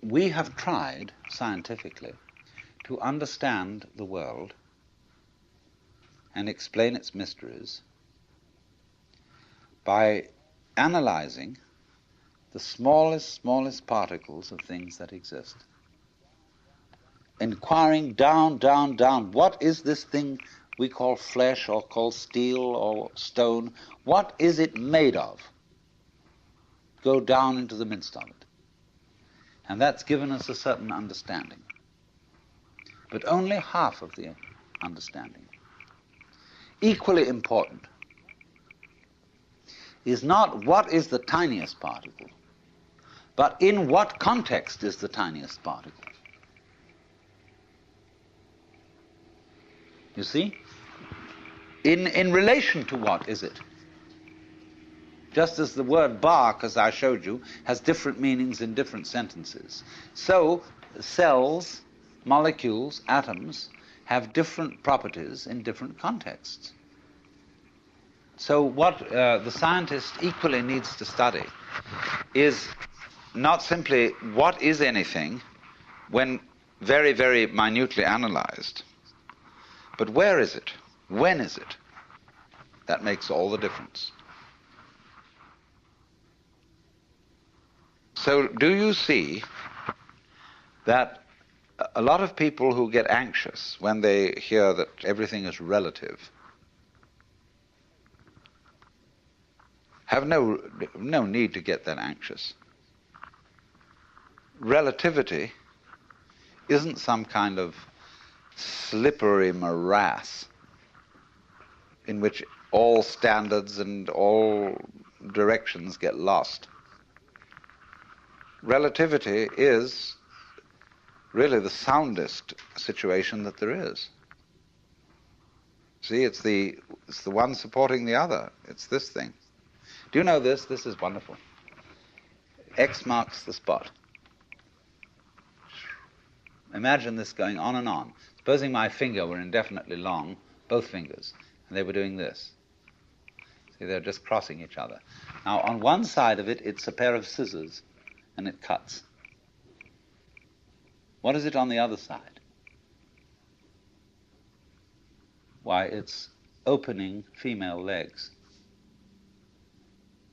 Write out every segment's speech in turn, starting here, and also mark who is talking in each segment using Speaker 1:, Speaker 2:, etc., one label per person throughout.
Speaker 1: we have tried scientifically to understand the world and explain its mysteries by analyzing the smallest particles of things that exist. Inquiring down, what is this thing we call flesh or call steel or stone? What is it made of? Go down into the midst of it. And that's given us a certain understanding. But only half of the understanding. Equally important is not what is the tiniest particle, but in what context is the tiniest particle. You see? In relation to what is it? Just as the word bark, as I showed you, has different meanings in different sentences, so cells, molecules, atoms have different properties in different contexts. So what the scientist equally needs to study is not simply what is anything when very, very minutely analyzed, but where is it? When is it? That makes all the difference. So do you see that a lot of people who get anxious when they hear that everything is relative have no need to get that anxious. Relativity isn't some kind of slippery morass in which all standards and all directions get lost. Relativity is really the soundest situation that there is. See, it's the one supporting the other. It's this thing. Do you know this? This is wonderful. X marks the spot. Imagine this going on and on. Supposing my finger were indefinitely long, both fingers, and they were doing this. See, they're just crossing each other. Now, on one side of it, it's a pair of scissors, and it cuts. What is it on the other side? Why, it's opening female legs,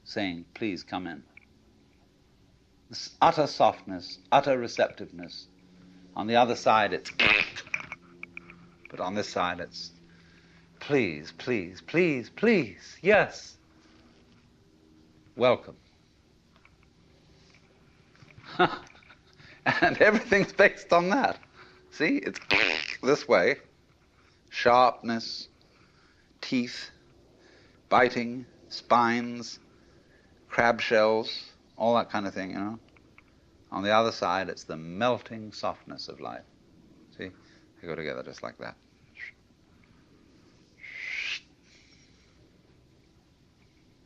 Speaker 1: saying, please come in. This utter softness, utter receptiveness. On the other side, it's but on this side, it's please, please, please, please, yes. Welcome. And everything's based on that. See, it's this way. Sharpness, teeth, biting, spines, crab shells, all that kind of thing, you know. On the other side, it's the melting softness of life. See? They go together just like that.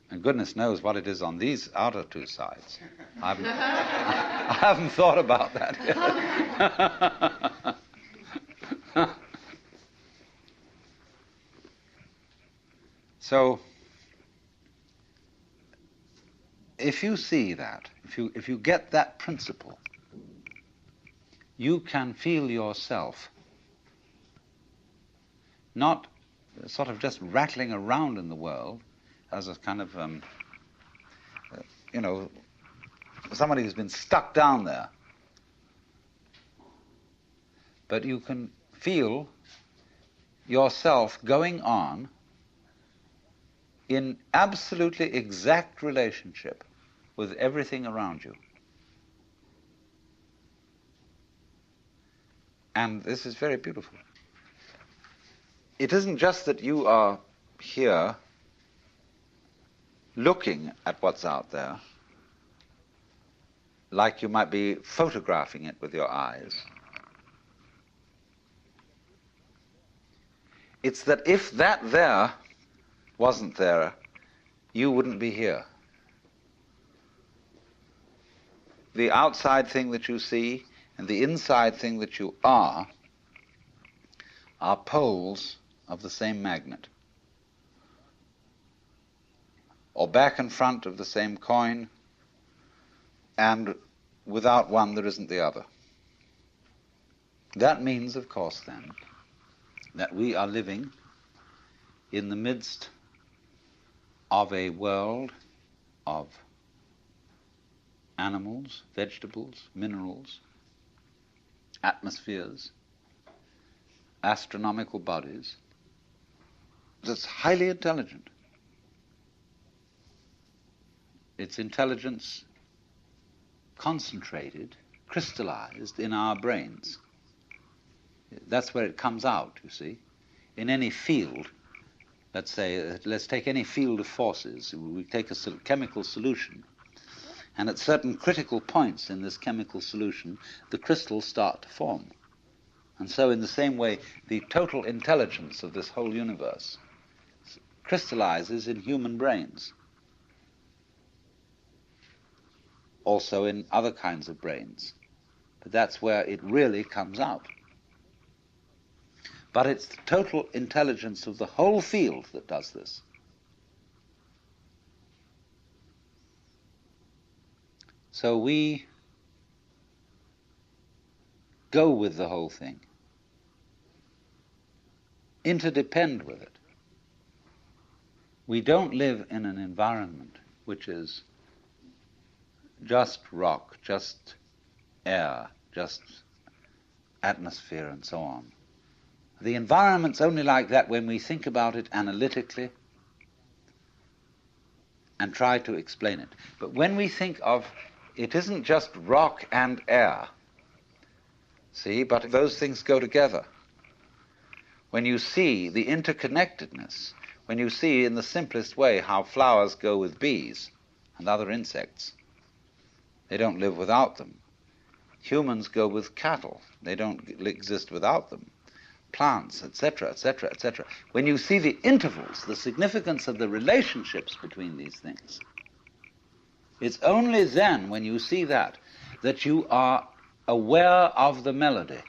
Speaker 1: And goodness knows what it is on these outer two sides. I haven't thought about that yet. So, if you see that, if you get that principle, you can feel yourself not sort of just rattling around in the world as a kind of, somebody who's been stuck down there. But you can feel yourself going on in absolutely exact relationship with everything around you. And this is very beautiful. It isn't just that you are here looking at what's out there, like you might be photographing it with your eyes. It's that if that there wasn't there, you wouldn't be here. The outside thing that you see and the inside thing that you are poles of the same magnet, or back and front of the same coin, and without one there isn't the other. That means, of course, then, that we are living in the midst of a world of animals, vegetables, minerals, atmospheres, astronomical bodies, that's highly intelligent. Its intelligence concentrated, crystallized in our brains. That's where it comes out, you see. In any field, let's take any field of forces. We take a chemical solution, and at certain critical points in this chemical solution, the crystals start to form. And so in the same way, the total intelligence of this whole universe crystallizes in human brains. Also in other kinds of brains. But that's where it really comes out. But it's the total intelligence of the whole field that does this. So we go with the whole thing, interdepend with it. We don't live in an environment which is just rock, just air, just atmosphere and so on. The environment's only like that when we think about it analytically and try to explain it. But when we think of it isn't just rock and air, see, but those things go together. When you see the interconnectedness, when you see in the simplest way how flowers go with bees and other insects, they don't live without them. Humans go with cattle. They don't exist without them. Plants, etc., etc., etc. When you see the intervals, the significance of the relationships between these things, it's only then, when you see that, that you are aware of the melody.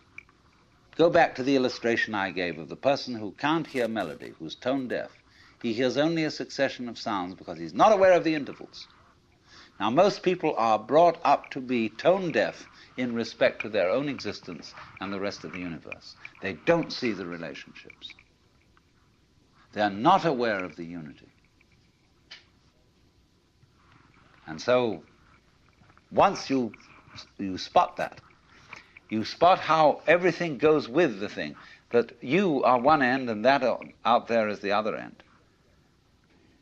Speaker 1: Go back to the illustration I gave of the person who can't hear melody, who's tone deaf. He hears only a succession of sounds because he's not aware of the intervals. Now, most people are brought up to be tone deaf in respect to their own existence and the rest of the universe. They don't see the relationships. They are not aware of the unity. And so, once you spot that, you spot how everything goes with the thing, that you are one end and that out there is the other end,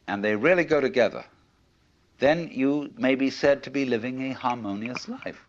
Speaker 1: and they really go together, then you may be said to be living a harmonious life.